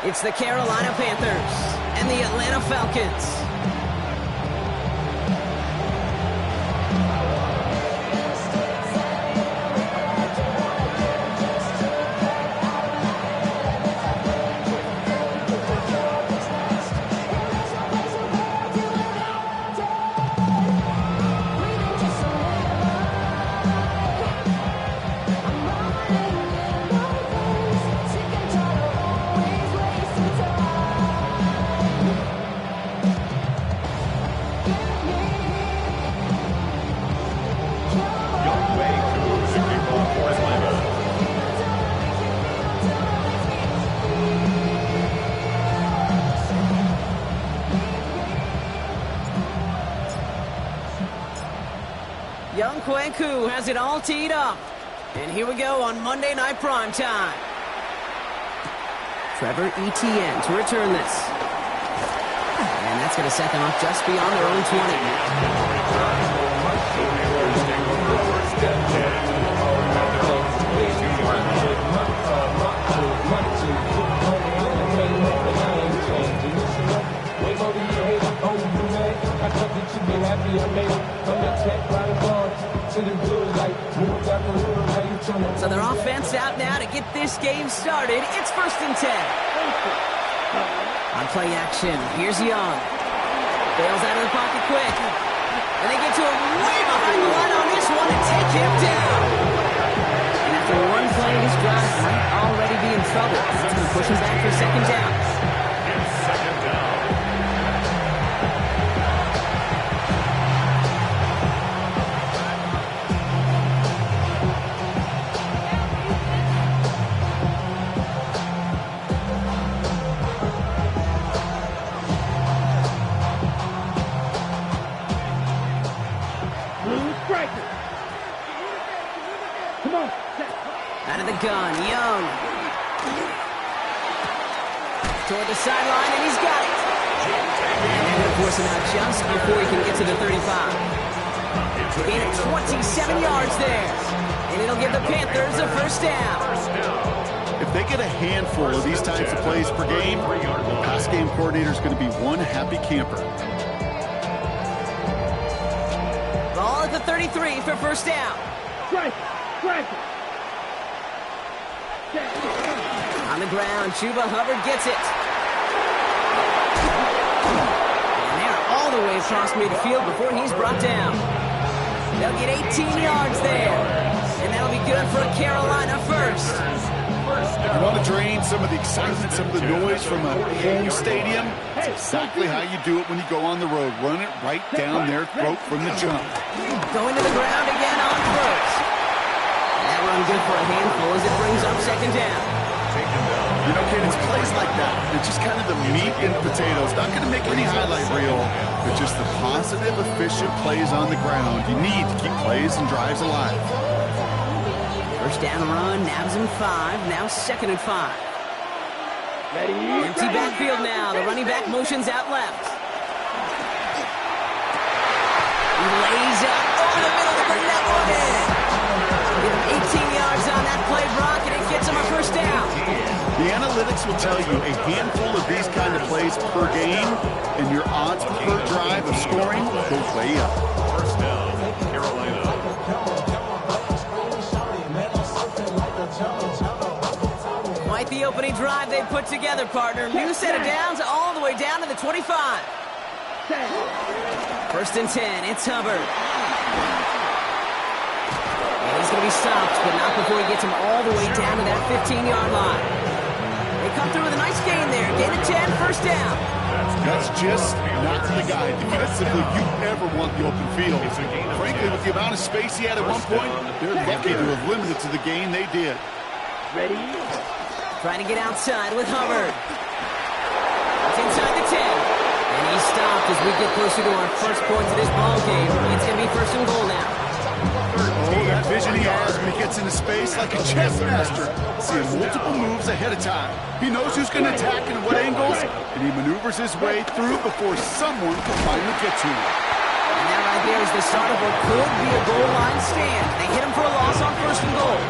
It's the Carolina Panthers and the Atlanta Falcons. Young Kweku has it all teed up. And here we go on Monday Night Primetime. Trevor Etienne to return this. And that's going to set them up just beyond their own 20. So their offense out now to get this game started. It's 1st and 10. On play action, here's Young. Bails out of the pocket quick. And they get to him way behind the line on this one and take him down. And after one play, this drive might already be in trouble. It's going to push him back for 2nd down. Out of the gun, Young. Toward the sideline, and he's got it. And they're going to force him out just before he can get to the 35. Gain of 27 yards there. And it'll give the Panthers a 1st down. If they get a handful of these types of plays per game, the pass game coordinator is going to be one happy camper. Ball at the 33 for 1st down. Strike. On the ground, Chuba Hubbard gets it. And they're all the way across midfield before he's brought down. They'll get 18 yards there. And that'll be good for a Carolina 1st. If you want to drain some of the excitement, some of the noise from a home stadium, it's exactly how you do it when you go on the road. Run it right down their throat from the jump. Going to the ground again on 1st. That run good for a handful as it brings up 2nd down. You know, Ken, it's plays like that. It's just kind of the meat and potatoes. Not going to make any highlight reel, but just the positive, efficient plays on the ground. You need to keep plays and drives alive. 1st down run, nabs him 5. Now 2nd and 5. Empty backfield now. The running back motions out left. He lays up over the middle to bring that one in. Give him 18 yards on that play, Brock, and it gets him a 1st down. The analytics will tell you a handful of these kind of plays per game, and your odds per drive of scoring go way up. 1st down, Carolina. Quite the opening drive they put together, partner. New set of downs all the way down to the 25. 1st and 10, it's Hubbard. And he's going to be stopped, but not before he gets him all the way down to that 15-yard line. They come through with a nice gain there. Gain of 10, 1st down. That's just not the guy defensively you ever want the open field. Frankly, with the amount of space he had at one point, they're lucky to have limited to the gain they did. Ready? Trying to get outside with Hubbard. It's inside the 10. And he's stopped as we get closer to our first points of this ball game. It's going to be 1st and goal now. Oh, that vision he has when he gets into space like a chess master. Seeing multiple moves ahead of time. He knows who's going to attack and what angles, and he maneuvers his way through before someone can finally get to him. And that right there is the start of what could be a goal line stand. They hit him for a loss on 1st and goal.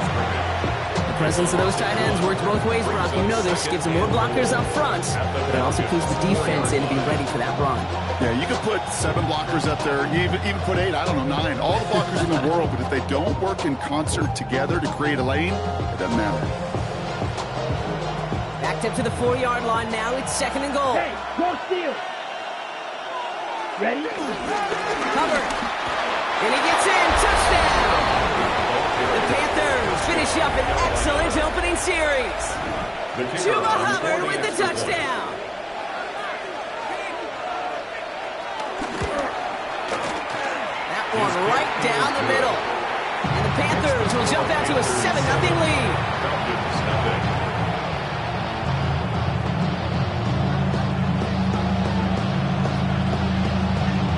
presence of those tight ends works both ways, Brock. You know this. Gives them more blockers up front, but it also keeps the defense in to be ready for that run. Yeah, you could put 7 blockers up there, even put 8, I don't know, 9. All the blockers in the world, but if they don't work in concert together to create a lane, it doesn't matter. Backed up to the 4-yard line now. It's 2nd and goal. Hey, go steal. Ready? Covered. And he gets in. Touchdown. The Panthers finish up an excellent opening series. Chuba Hubbard with the touchdown. That one right down the middle. And the Panthers will jump out to a 7-0 lead.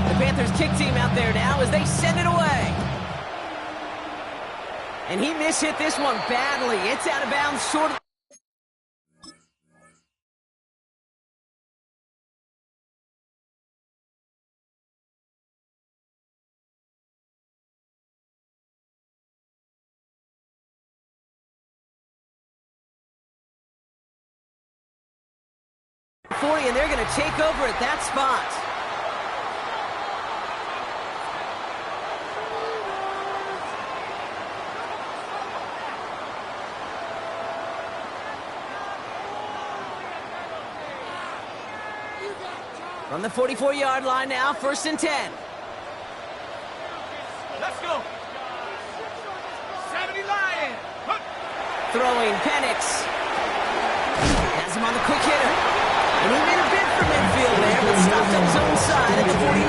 The Panthers kick team out there now as they send it away. And he mishit this one badly. It's out of bounds short of... and they're going to take over at that spot. From the 44-yard line now, 1st and 10. Let's go. 70 Lion. Throwing Penix. Has him on the quick hitter. And he made a bid for midfield there, but stopped on his own side at the 49.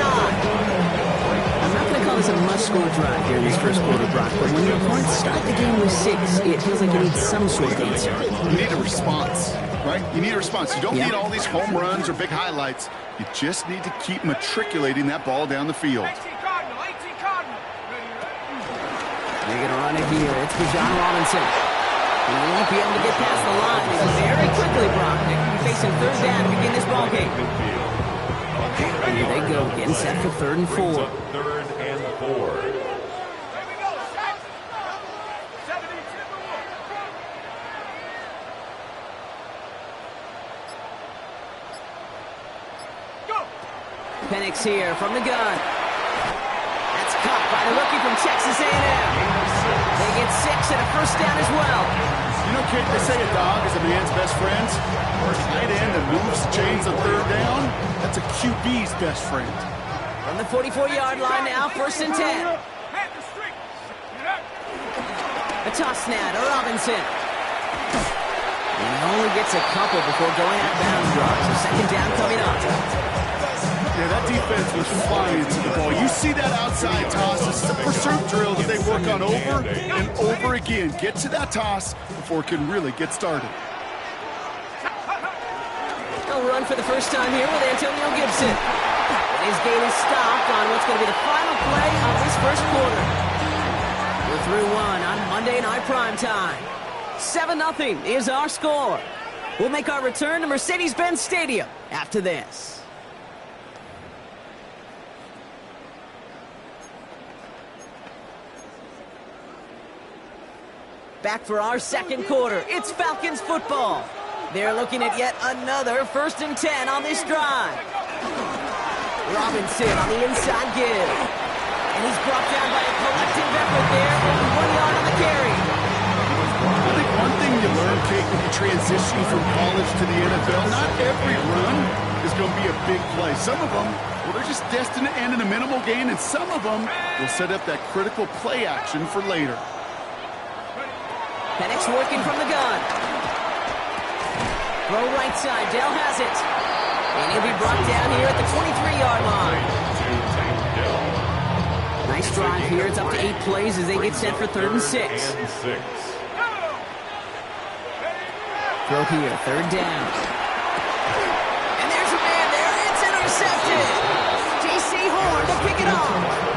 I'm not going to call this a must-score drive here in this first quarter, Brock, but when your opponents start the game with 6, it feels like you need some sort of answer. You need a response, right? You need a response. You don't need all these home runs or big highlights. You just need to keep matriculating that ball down the field. 18 Cardinal, 18 Cardinal. They're going to run it here. It's for John Robinson. He won't be able to get past the line. Very quickly, Brock. They're going to be facing 3rd down to begin this ball game. And here they go, getting set for 3rd and 4. 3rd and 4. Penix here from the gun. That's caught by the rookie from Texas A&M. They get 6 and a 1st down as well. You know, Kate, they say a dog is a man's best friend. Or a tight end that moves chains on 3rd down, that's a QB's best friend. From the 44-yard line now, 1st and 10. A toss now to Robinson. And he only gets a couple before going out of bounds, Brock. So 2nd down coming up. Yeah, that defense was flying to the ball. You see that outside toss. This is a pursuit drill that they work on over and over again. Get to that toss before it can really get started. He'll run for the first time here with Antonio Gibson. And his gain is stopped on what's going to be the final play of this first quarter. We're through 1 on Monday Night Primetime. 7-0 is our score. We'll make our return to Mercedes-Benz Stadium after this. Back for our 2nd quarter. It's Falcons football. They're looking at yet another 1st and 10 on this drive. Robinson on the inside give. And he's brought down by a collective effort there. Only 1 yard on the carry. I think one thing you learn, Kate, when you transition from college to the NFL, not every run is going to be a big play. Some of them, well, they're just destined to end in a minimal gain, and some of them will set up that critical play action for later. Penix working from the gun. Throw right side. Dell has it. And he'll be brought down here at the 23-yard line. Nice drive here. It's up to 8 plays as they get set for 3rd and 6. Throw here. 3rd down. And there's a man there. It's intercepted. J.C. Horn to pick it off.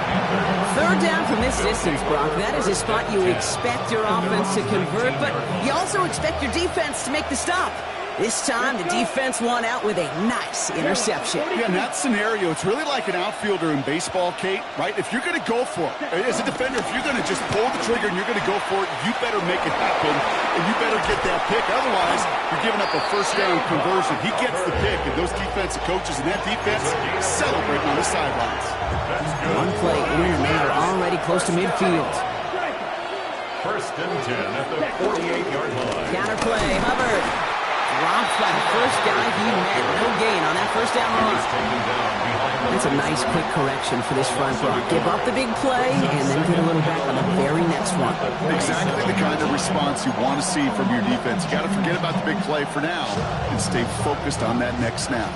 3rd down from this distance, Brock. That is a spot you expect your offense to convert, but you also expect your defense to make the stop. This time, the defense won out with a nice interception. Yeah, in that scenario, it's really like an outfielder in baseball, Kate, right? If you're going to go for it, as a defender, if you're going to just pull the trigger and you're going to go for it, you better make it happen, and you better get that pick. Otherwise, you're giving up a first down conversion. He gets the pick, and those defensive coaches and that defense celebrating on the sidelines. One play in, and they are already close to midfield. First and 10 at the 48-yard line. Counterplay, Hubbard. Dropped by the first guy he met. No gain on that first down run. That's a nice quick correction for this front row. Give up the big play and then get a little back on the very next one. Exactly the kind of response you want to see from your defense. You got to forget about the big play for now and stay focused on that next snap.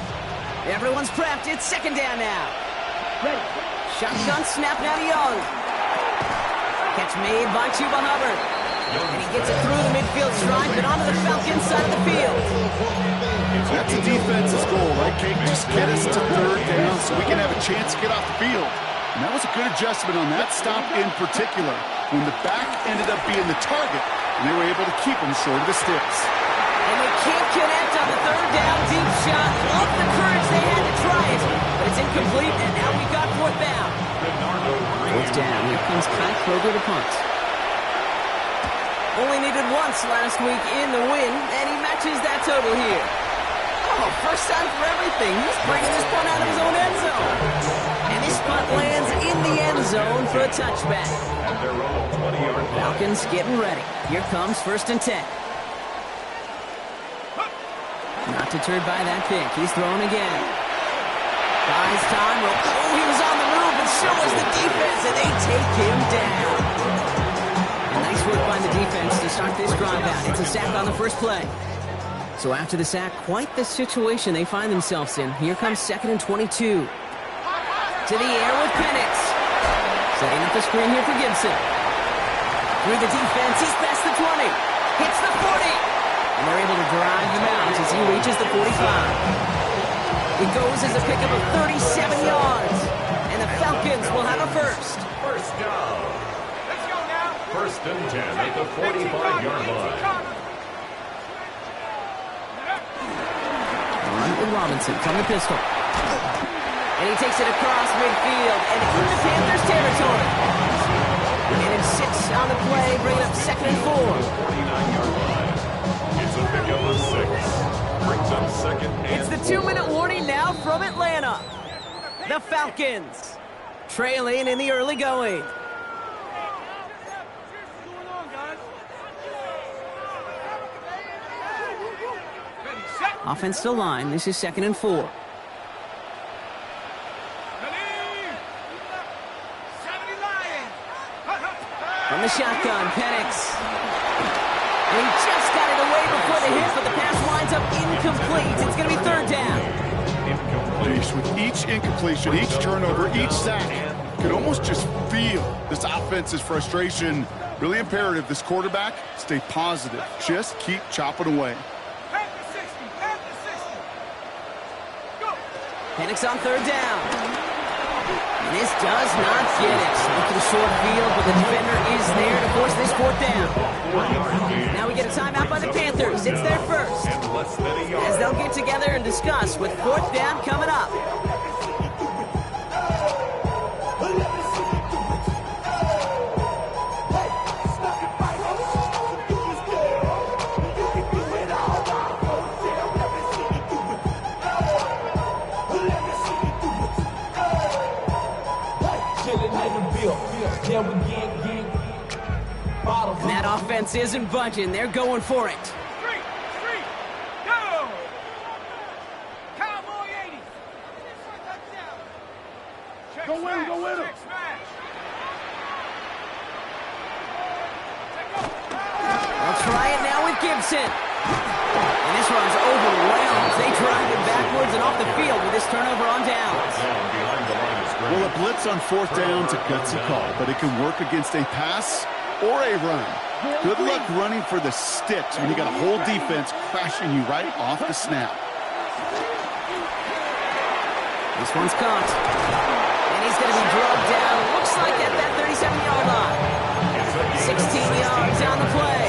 Everyone's prepped. It's second down now. Shotgun snap now to Young. Catch made by Chuba Hubbard. And he gets it through the midfield stripe and onto the Falcons side of the field. That's a defense's goal, right, Kate? Just get us to third down so we can have a chance to get off the field. And that was a good adjustment on that stop in particular, when the back ended up being the target, and they were able to keep him short of the sticks. And they can't connect on the third down deep shot. Love the courage they had to try it, but it's incomplete, and now we've got fourth down. Fourth down. Here comes Kai Kroger to punt. Only needed once last week in the win, and he matches that total here. Oh, first time for everything. He's bringing this punt out of his own end zone. And this punt lands in the end zone for a touchback. At their own 20-yard line. Falcons getting ready. Here comes first and 10. Not deterred by that pick. He's throwing again. Buys time. Oh, he was on the move, and so was the defense, and they take him down. Nice work by the defense to start this drive out. It's a sack on the first play. So after the sack, quite the situation they find themselves in. Here comes second and 22. To the air with Penix. Setting up the screen here for Gibson. Through the defense, he's past the 20. Hits the 40. And they're able to drive him out as he reaches the 45. It goes as a pickup of 37 yards. And the Falcons will have a first. First down. First and 10 at the 45-yard line. Run with Robinson from the pistol. And he takes it across midfield and into Panthers territory. And in 6 on the play, bringing up second and 4. 49-yard line. It's a pickup of 6. Brings up second and It's the 2-minute warning now from Atlanta. The Falcons trailing in the early going. Offense to line. This is second and 4. From the shotgun, Penix. And he just got it away before the hit, but the pass winds up incomplete. It's going to be third down. With each incompletion, each turnover, each sack, you can almost just feel this offense's frustration. Really imperative, this quarterback, stay positive. Just keep chopping away. Penix on third down. And this does not get it. Looking short field, but the defender is there to force this fourth down. Now we get a timeout by the Panthers. It's their first. As they'll get together and discuss with fourth down coming up. And that offense isn't budging. They're going for it. Street, go! Cowboy 80. Go win him. They'll try it now with Gibson. And this one's overwhelmed. They drive it backwards and off the field with this turnover on downs. Well, a blitz on fourth down's a gutsy call, but it can work against a pass or a run. Good luck running for the sticks when you got a whole defense crashing you right off the snap. This one's caught. And he's going to be drugged down. Looks like at that 37-yard line. 16 yards on the play.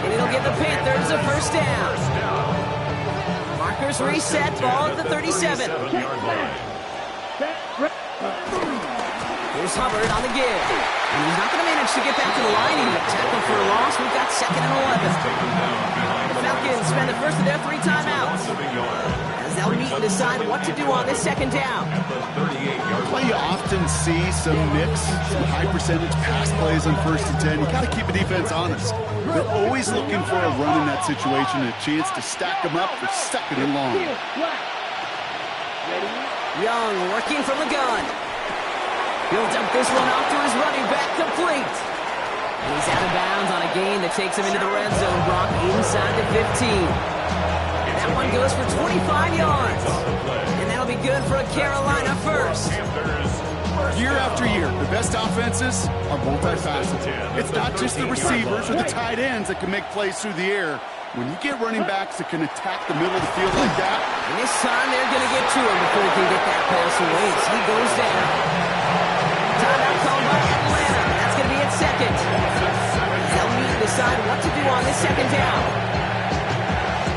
And it'll give the Panthers a first down. Packers reset, ball at the 37. Yard line. Here's Hubbard on the give. And he's not going to manage to get back to the line even. Tackle for a loss. We've got 2nd and 11. The Falcons spend the first of their 3 timeouts, as they'll meet and decide what to do on this 2nd down. Well, you often see some mix, some high percentage pass plays on 1st and 10. You got to keep the defense honest. They're always looking for a run in that situation, a chance to stack them up for 2nd and long. Young working from the gun. He'll dump this one off to his running back, complete. And he's out of bounds on a gain that takes him into the red zone, Brock, inside the 15. That one goes for 25 yards. And that'll be good for a Carolina first. Year after year, the best offenses are multifaceted. It's not just the receivers or the tight ends that can make plays through the air. When you get running backs that can attack the middle of the field like that. And this time they're going to get to him before he can get that pass away as he goes down. Timeout called by Atlanta. That's going to be at 2nd. They'll need to decide what to do on this 2nd down.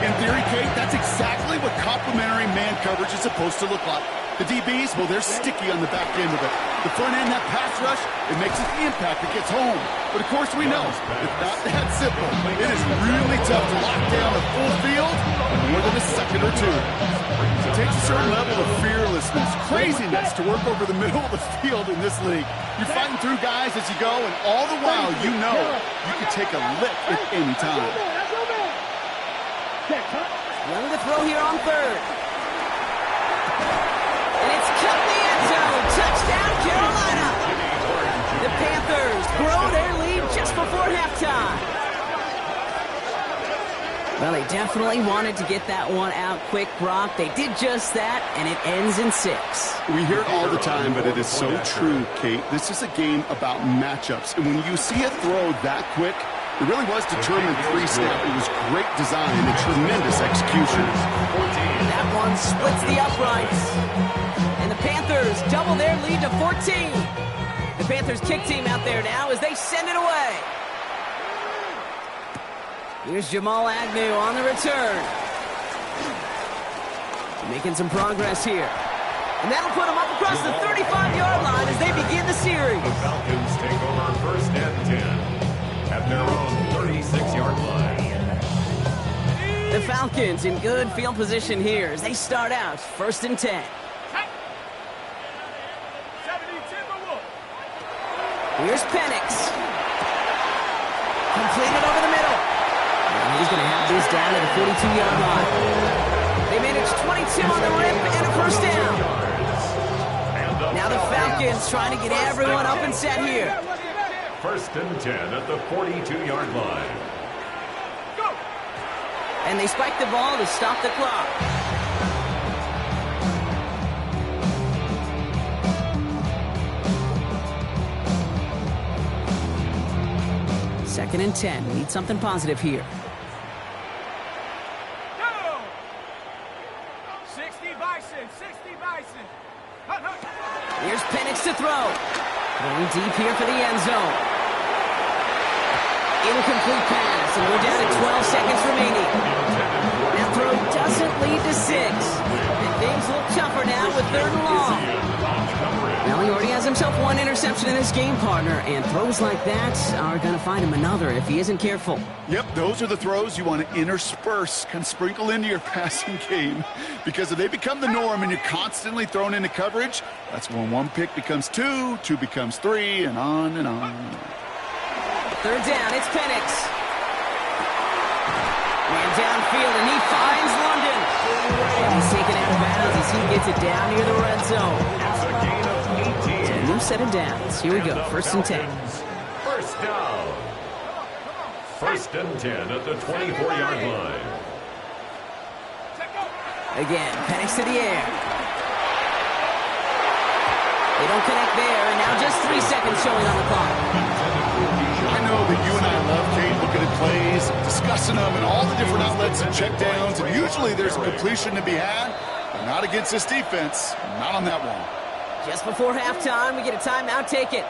In theory, Kate, that's exactly what complementary man coverage is supposed to look like. The DBs, well, they're sticky on the back end of it. The front end, that pass rush, it makes an impact. It gets home. But, of course, we know it's not that simple. It is really tough to lock down a full field in more than a second or 2. It takes a certain level of fearlessness, craziness to work over the middle of the field in this league. You're fighting through guys as you go, and all the while you know you can take a lick at any time. Young to throw here on 3rd. And it's cut in the end zone. Touchdown, Carolina. The Panthers grow their lead just before halftime. Well, they definitely wanted to get that one out quick, Brock. They did just that, and it ends in 6. We hear it all the time, but it is so true, Kate. This is a game about matchups. And when you see a throw that quick, it really was determined pre-snap. It was great design and tremendous execution. That one splits the uprights. And the Panthers double their lead to 14. The Panthers kick team out there now as they send it away. Here's Jamal Agnew on the return. Making some progress here. And that'll put them up across the 35-yard line as they begin the series. The Falcons take over 1st and 10 at their own 36-yard line. The Falcons in good field position here as they start out 1st and 10. Here's Penix. Completed over the middle. And he's going to have this down at the 42-yard line. They managed 22 on the rip and a 1st down. Now the Falcons trying to get everyone up and set here. 1st and 10 at the 42-yard line. And they spike the ball to stop the clock. Second and 10. We need something positive here. Go! 60 Bison, 60 Bison. Here's Penix to throw. Going deep here for the end zone. Incomplete pass, and we're down to 12 seconds remaining. That throw doesn't lead to 6. And things look tougher now with 3rd and long. Well, he already has himself one interception in this game, partner, and throws like that are going to find him another if he isn't careful. Yep, those are the throws you want to intersperse, kind of sprinkle into your passing game. Because if they become the norm and you're constantly thrown into coverage, that's when 1 pick becomes 2, 2 becomes 3, and on and on. 3rd down, it's Penix. Man downfield, and he finds London. And he's taken out of bounds as he gets it down near the red zone. It's a gain of 18. So a new set of downs. Here we go, 1st and 10. 1st down. 1st and 10 at the 24-yard line. Again, Penix to the air. They don't connect there, and now just 3 seconds showing on the clock. I know that you and I love, Kate, looking at plays, discussing them, and all the different outlets and checkdowns, and usually there's a completion to be had, but not against this defense, not on that one. Just before halftime, we get a timeout. Take it.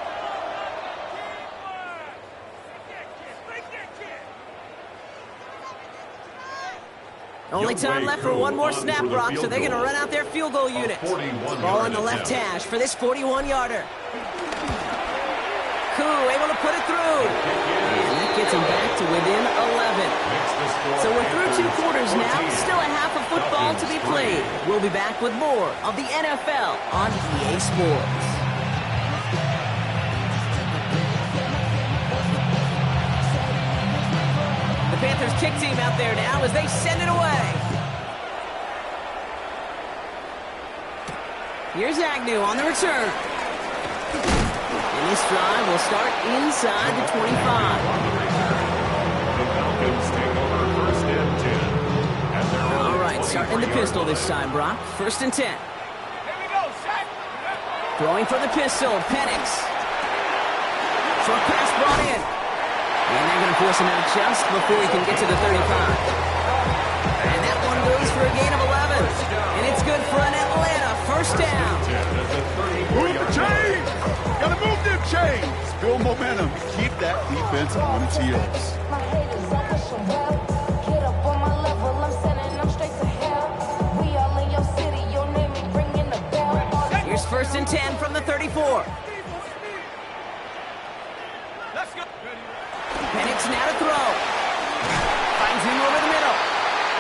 Only time left for one more snap, Brock, so they're going to run out their field goal unit. Ball on the left hash for this 41-yarder. Koo able to put it through. And that gets them back to within 11. So we're through 2 quarters now. Still a half of football to be played. We'll be back with more of the NFL on EA Sports. The Panthers kick team out there now as they send it away. Here's Agnew on the return. And this drive will start inside the 25. The Falcons take over first and 10. All right, starting the pistol this time, Brock. First and 10. Here we go, set. Throwing for the pistol, Penix. Short pass brought in. And they're going to force him out just before he can get to the 35. And that one goes for a gain of 11. And it's good for an Atlanta first down. Move the chains! Gotta move them chains! Build momentum. Keep that defense on its heels. Here's first and 10 from the 34. Let's go. Penix now to throw. Finds him over the middle.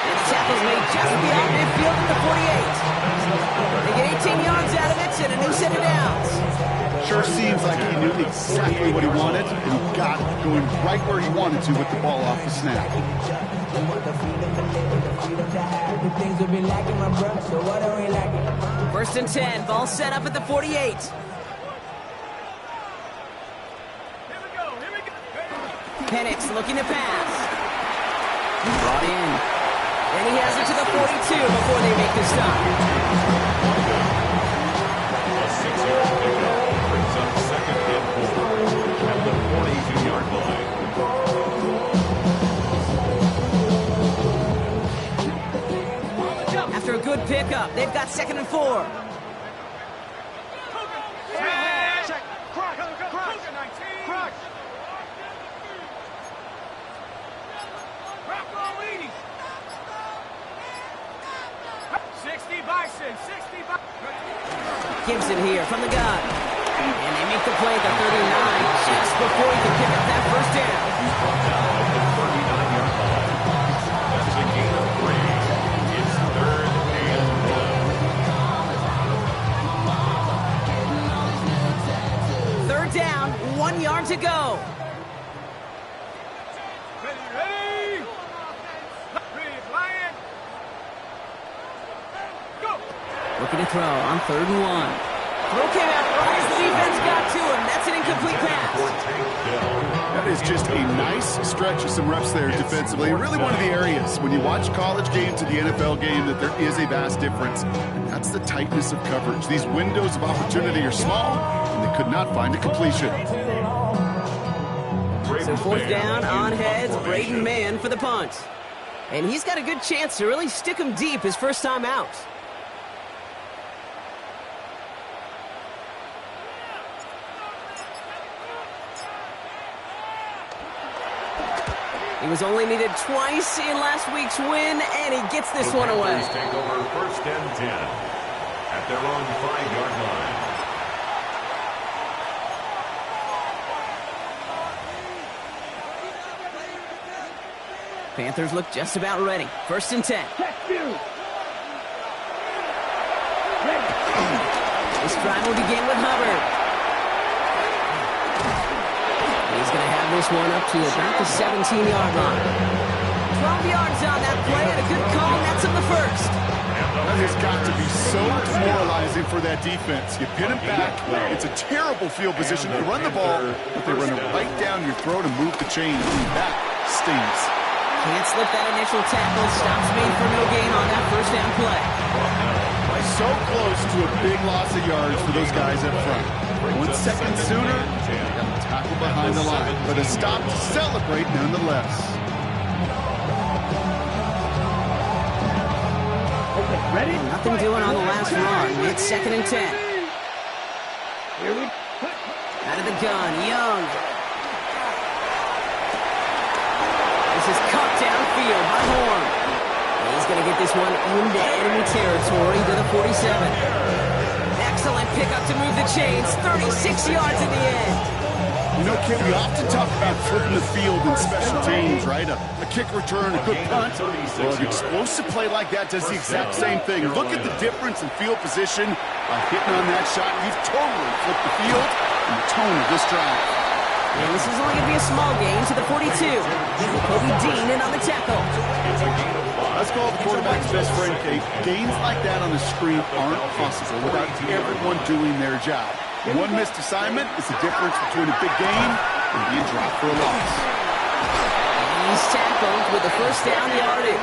And the tackle's made just beyond midfield at the 48. They get 18 yards out of it and a new set of downs. Sure seems like he knew exactly what he wanted, and he got it, going right where he wanted to with the ball off the snap. First and 10, ball set up at the 48. Here we go. Penix looking to pass. Brought in. And he has it to the 42 before they make the stop. A 6-yard pickup brings up second and 4 at the 42-yard line. After a good pickup, they've got second and 4. Check. Crush. 60 Bison. Gibson here from the gun. And they make the play at the 39 just before he can pick up that first down. At the 39-yard line. That's a gain of 3. It's third and 1. Third down, 1 yard to go. Ready. Flying. Go. Looking to throw on third and 1. Throw came out right as the defense got to him. That's an incomplete pass. That is just a nice stretch of some reps there defensively. Really one of the areas when you watch college game to the NFL game that there is a vast difference. And that's the tightness of coverage. These windows of opportunity are small, and they could not find a completion. So fourth down on heads, Braden Mann for the punt. And he's got a good chance to really stick him deep his first time out. He was only needed twice in last week's win, and he gets this one away. Take over first and 10 at their own 5-yard line. Panthers look just about ready. First and 10. This drive will begin with Hubbard. He's going to have this one up to about the 17-yard line. 12 yards on that play and a good call, and that's on the first. That has got to be so demoralizing for that defense. You pin him back. It's a terrible field position to run the ball, but they run it right down your throat and move the chains. That stings. Can't slip that initial tackle. Stops made for no gain on that first down play. So close to a big loss of yards for those guys up front. 1 second sooner, they got a tackle behind the line, but a stop to celebrate nonetheless. Ready? Nothing doing on the last run. It's second and 10. Out of the gun, Young. This is cut downfield by Horn. He's going to get this one into enemy territory to the 47. Excellent pickup to move the chains. 36 yards in the end. You know, Kid, we often talk about flipping the field in special teams, right? A kick return, a good punt. Well, an explosive play like that does the exact same thing. Look at the difference in field position by hitting on that shot. You've totally flipped the field and the tone of this drive. And this is only going to be a small gain to the 42. Kobe Dean in on the tackle. Let's call the quarterback's best friend, Kate. Gains like that on the screen aren't possible without everyone doing their job. One missed assignment is the difference between a big gain and being dropped for a loss. He's tackled with the first down yardage.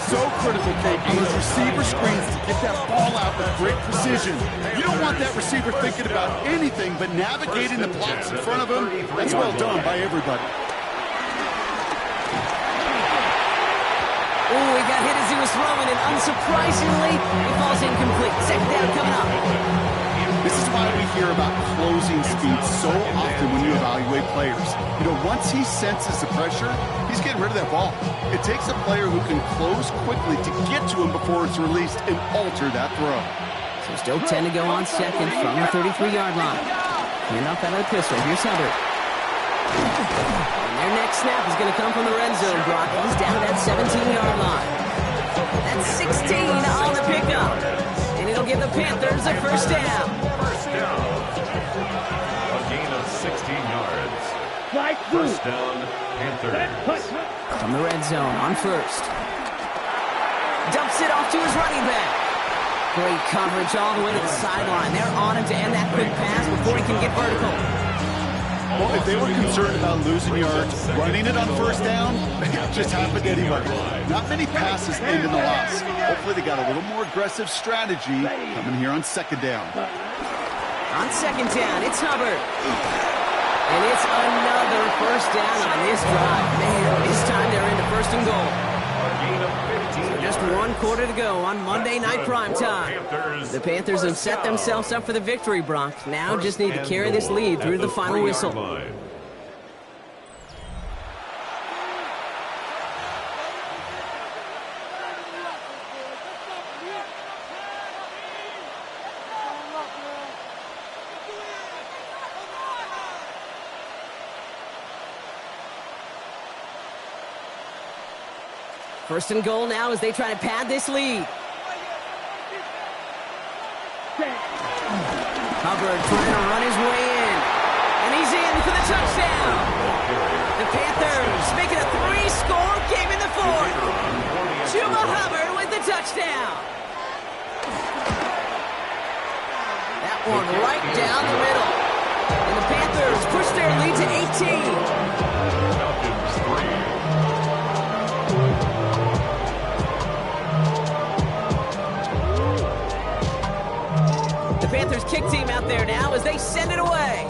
So critical, Kate, on those receiver screens to get that ball out with great precision. You don't want that receiver thinking about anything but navigating the blocks in front of him. That's well done by everybody. Oh, he got hit as he was throwing, and unsurprisingly, it falls incomplete. Second down coming up. This is why we hear about closing speed so often when you evaluate players. You know, once he senses the pressure, he's getting rid of that ball. It takes a player who can close quickly to get to him before it's released and alter that throw. So still 10 to go on second from the 33-yard line. Hand off out of the pistol. Here's Hubbard. And their next snap is going to come from the red zone, Brock. He's down at that 17-yard line. That's 16 on the pickup. And it'll give the Panthers a first down. First down. A gain of 16 yards. First down, Panthers. From the red zone on first. Dumps it off to his running back. Great coverage all the way to the sideline. They're on him to end that quick pass before he can get vertical. Well, if they were concerned about losing yards, running it on first down, it just happened anyway. Not many passes end in the loss. Hopefully they got a little more aggressive strategy coming here on second down. On second down, it's Hubbard. And it's another first down on this drive. Man, this time they're into first and goal. So just 1 quarter to go on Monday Night Primetime. The Panthers have set themselves up for the victory, Brock. Now just need to carry this lead through the final whistle. First and goal now as they try to pad this lead. Hubbard trying to run his way in. And he's in for the touchdown. The Panthers make it a 3-score game in the fourth. Chuba Hubbard with the touchdown. That one right down the middle. And the Panthers push their lead to 18. Falcons 3. Panthers kick team out there now as they send it away.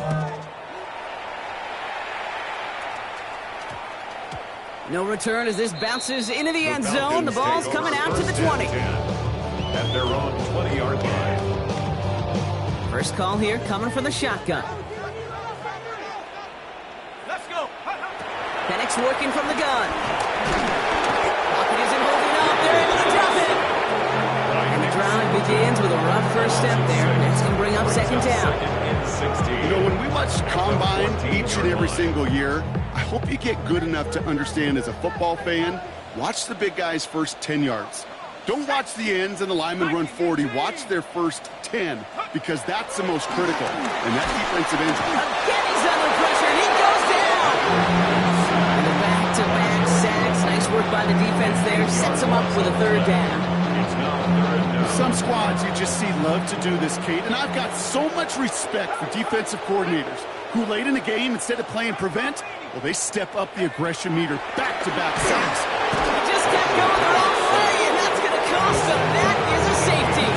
No return as this bounces into the end zone. The ball's coming out to the 20. At their own 20-yard line. First call here coming from the shotgun. Let's go. Penix working from the gun. Pocket isn't holding up. They're able to drop it. And the drive begins with a rough first step there. That's going to bring up second down. You know, when we watch Combine each and every single year, I hope you get good enough to understand as a football fan, watch the big guys' first 10 yards. Don't watch the ends and the linemen run 40. Watch their first 10 because that's the most critical. And that defensive end. Again, he's under pressure, and he goes down. And the back-to-back sacks. Nice work by the defense there. Sets him up with a third down. Some squads you just see love to do this, Kate, and I've got so much respect for defensive coordinators who late in the game, instead of playing prevent, well, they step up the aggression meter, back-to-back sacks. He just kept going the wrong way, and that's going to cost him. That is a safety.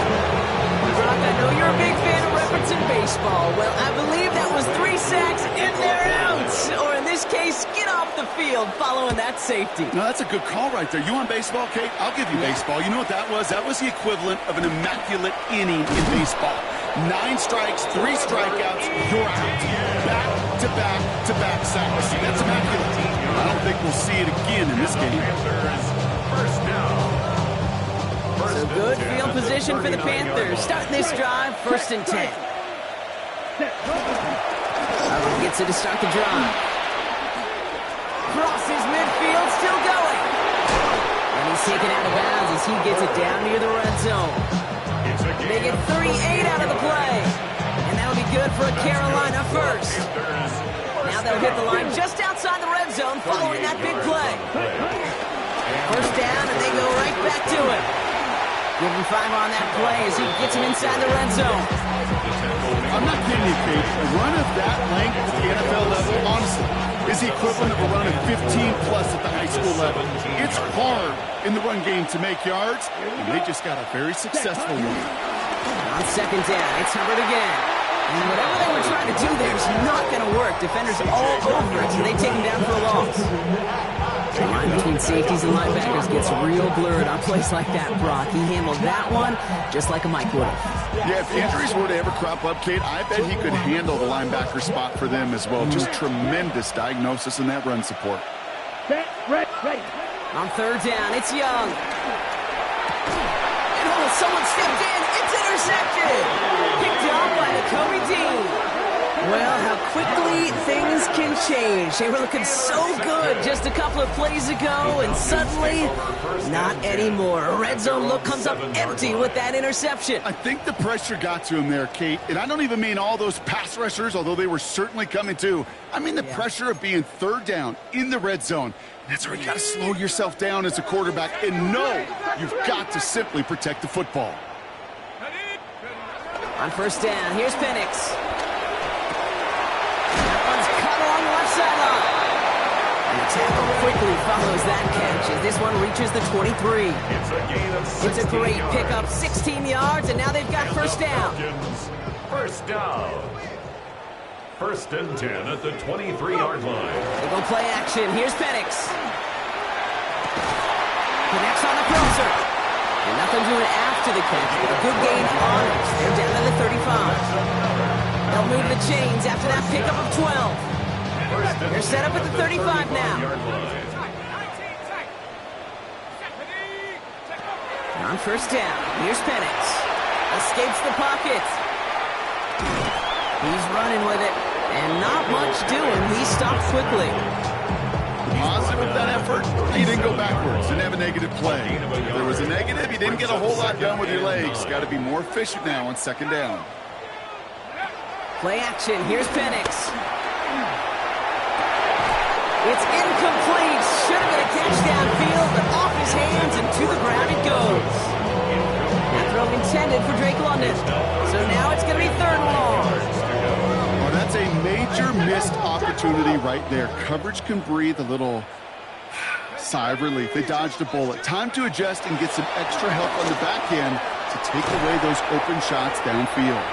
Brock, I know you're a big fan of referencing baseball. Well, I believe that was 3 sacks and they're out. Or in this case, get off the field following that safety. No, that's a good call right there. You want baseball, Kate? I'll give you baseball. You know what that was? That was the equivalent of an immaculate inning in baseball. 9 strikes, 3 strikeouts, you're out. Back-to-back-to-back sacks. That's immaculate. I don't think we'll see it again in this game. First down. So good field position for the Panthers. Starting this drive, 1st and 10. Gets it to start the drive. Crosses midfield, still going. And he's taken out of bounds as he gets it down near the red zone. They get 38 out of the play. And that'll be good for a Carolina first. Now they'll hit the line just outside the red zone following that big play. 1st down, and they go right back to it. Give him 5 on that play as he gets him inside the red zone. I'm not kidding you, Kate. A run of that length at the NFL level, honestly, is the equivalent of a run of 15-plus at the high school level. It's hard in the run game to make yards, and they just got a very successful one. On 2nd down, it's Hubbard again. And whatever they were trying to do there is not going to work. Defenders all over it, so they take him down for a loss. The line between safeties and linebackers gets real blurred on plays like that, Brock. He handled that one just like a Mike would have. Yeah, if injuries were to ever crop up, Kate, I bet he could handle the linebacker spot for them as well. Just tremendous diagnosis in that run support. Ready. On 3rd down, it's Young. And someone stepped in. It's intercepted. Picked up by Kobe Dean. Well, how quickly things can change. They were looking so good just a couple of plays ago, and suddenly, not anymore. A red zone look comes up empty with that interception. I think the pressure got to him there, Kate. And I don't even mean all those pass rushers, although they were certainly coming too. I mean the pressure of being 3rd down in the red zone. That's where you got to slow yourself down as a quarterback and know you've got to simply protect the football. On 1st down, here's Penix. Sideline. And the tackle quickly follows that catch as this one reaches the 23. It's a great pickup, 16 yards, and now they've got 1st down. 1st down. 1st and 10 at the 23-yard line. They go play action. Here's Penix. Connects on the crosser. And nothing doing after the catch, but a good gain on it. They're down to the 35. They'll move the chains after that pickup of 12. They're set up at the 35 now. On 1st down, here's Penix. Escapes the pocket. He's running with it, and not much doing. He stops quickly. Positive of that effort, he didn't go backwards, didn't have a negative play. If there was a negative, you didn't get a whole lot done with your legs. Got to be more efficient now on 2nd down. Play action, here's Penix. It's incomplete. Should have been a catch downfield, but off his hands and to the ground it goes. That throw intended for Drake London. So now it's going to be 3rd and long. Well, that's a major missed opportunity right there. Coverage can breathe a little sigh of relief. They dodged a bullet. Time to adjust and get some extra help on the back end to take away those open shots downfield.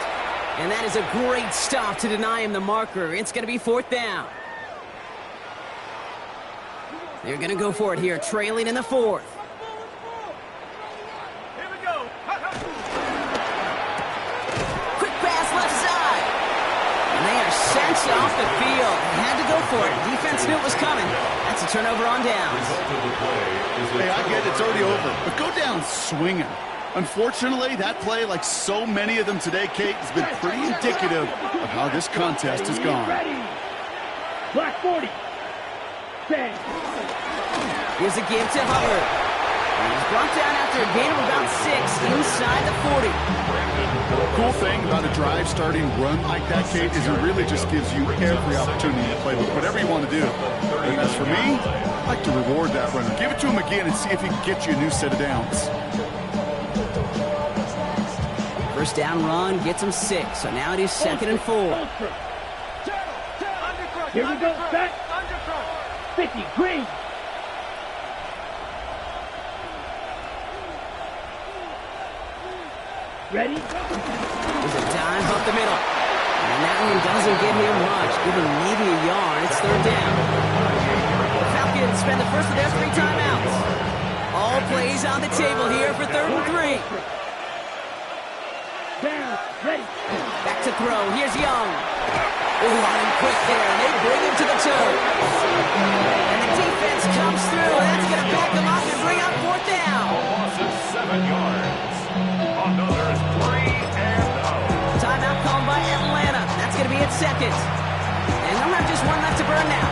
And that is a great stop to deny him the marker. It's going to be 4th down. They're going to go for it here, trailing in the 4th. Here we go. Quick pass left side. And they are sent off the field. Had to go for it. Defense knew it was coming. That's a turnover on downs. Hey, I get it. It's already over. But go down swinging. Unfortunately, that play, like so many of them today, Kate, has been pretty indicative of how this contest has gone. Black 40. Here's a give to Hubbard. He's brought down after a gain of about 6 inside the 40. Cool thing about a drive starting run like that, Kate, is it really just gives you every opportunity to play with whatever you want to do. And as for me, I'd like to reward that runner. Give it to him again and see if he can get you a new set of downs. 1st down run gets him 6. So now it is 2nd and 4. Here we go. Back. 50. Green. Ready? There's a dive up the middle. And that one doesn't get him much, giving maybe a yard. It's 3rd down. The Falcons spend the first of their 3 timeouts. All plays on the table here for 3rd and 3. Down. Ready. Back to throw. Here's Young. Oh, on him quick there, and they bring him to the toe. And the defense comes through, and that's going to back them up and bring up 4th down. Loss of 7 yards. Another 3-0. Timeout called by Atlanta. That's going to be its second. And they'll have just one left to burn now.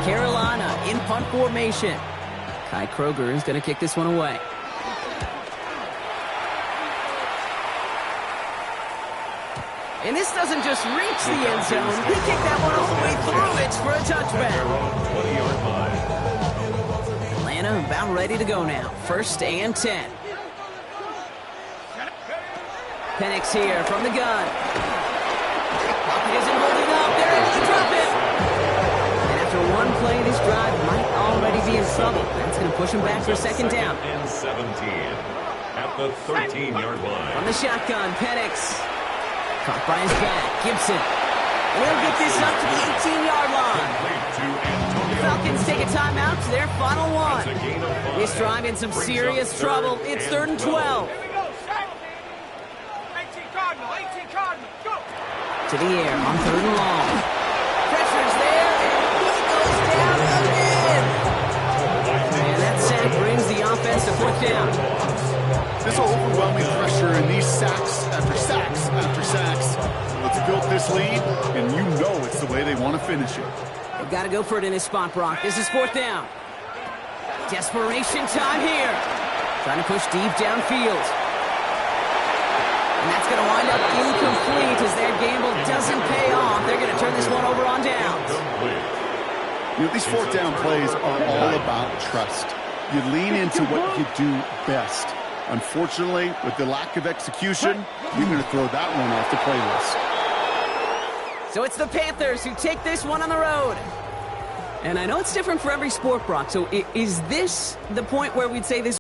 Carolina in punt formation. Kai Kroger is going to kick this one away. And this doesn't just reach the end zone. He kicked that one all the way through. It's for a touchback. 20-yard line. Atlanta about ready to go now. 1st and 10. Penix here from the gun. Pocket isn't holding up. They're able to drop it. And after one play, this drive might already be in trouble. That's going to push him back for a second down. And 17 at the 13-yard line. From the shotgun, Penix. Caught by his back, Gibson. And he'll get this up to the 18-yard line. The Falcons take a timeout to their final one. This drive in some serious trouble. It's 3rd and 12. To the air on 3rd and long. Pressure's there, and he goes down again. And that sack brings the offense to 4th down. This overwhelming pressure and these sacks after sacks after sacks. It's built this lead, and you know it's the way they want to finish it. They've got to go for it in this spot, Brock. This is 4th down. Desperation time here. Trying to push deep downfield. And that's going to wind up incomplete as their gamble doesn't pay off. They're going to turn this one over on downs. You know, these 4th down plays are all about trust. You lean into what you do best. Unfortunately, with the lack of execution, you're going to throw that one off the playlist. So it's the Panthers who take this one on the road. And I know it's different for every sport, Brock. So is this the point where we'd say this